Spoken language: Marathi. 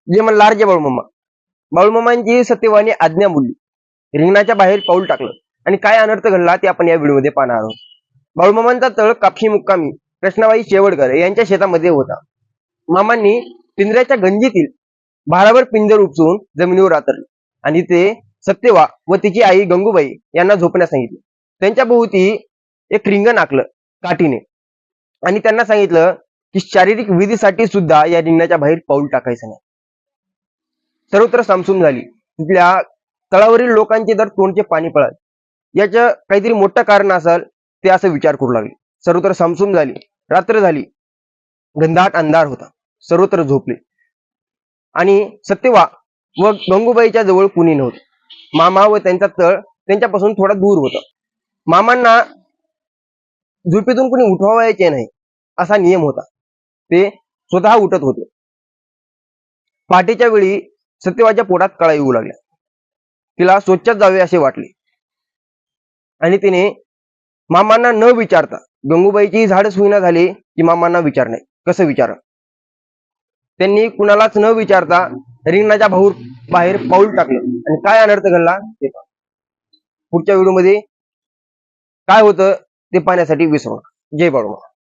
जे म्हणला जे बाळूमामा. बाळूमामांची सत्यवानी आज्ञा बोलली, रिंगणाच्या बाहेर पाऊल टाकलं आणि काय अनर्थ घडला ते आपण या व्हिडिओमध्ये पाहणार आहोत. बाळूमामांचा तळ कापशी मुक्कामी कृष्णाबाई शेवडकर यांच्या शेतामध्ये होता. मामांनी पिंजऱ्याच्या गंजीतील भाराभर पिंजर उपसून जमिनीवर रातरले आणि ते सत्यवा व तिची आई गंगूबाई यांना झोपण्यास सांगितले. त्यांच्या भोवती एक रिंगण आखलं काठीने आणि त्यांना सांगितलं की शारीरिक विधीसाठी सुद्धा या रिंगणाच्या बाहेर पाऊल टाकायचं नाही. सर्वत्र सामसूम झाली. तिथल्या तळावरील लोकांचे दर तोंडचे पाणी पळाले. याचं काहीतरी मोठं कारण असेल ते असं विचार करू लागले. सर्वत्र सामसूम झाली. रात्र झाली. घनदाट अंधार होता. सर्वत्र झोपले आणि सत्यवा व गंगूबाईच्या जवळ कुणी नव्हते. मामा व त्यांचा तळ त्यांच्यापासून थोडा दूर होता. मामांना झोपेतून कुणी उठवायचे नाही असा नियम होता. ते स्वतः उठत होते. पहाटेच्या वेळी सत्यवाच्या पोटात कळा येऊ लागल्या. तिला स्वच्छच जावे असे वाटले आणि तिने मामांना न विचारता, गंगूबाईची झाडच होईना झाली की मामांना विचारणे कसं विचार, त्यांनी कुणालाच न विचारता रिंगणाच्या बाहेर पाऊल टाकलं आणि काय अनर्थ घडला ते पहा. पुढच्या व्हिडिओमध्ये काय होतं ते पाहण्यासाठी विसरू नका. जय बाळूमामा.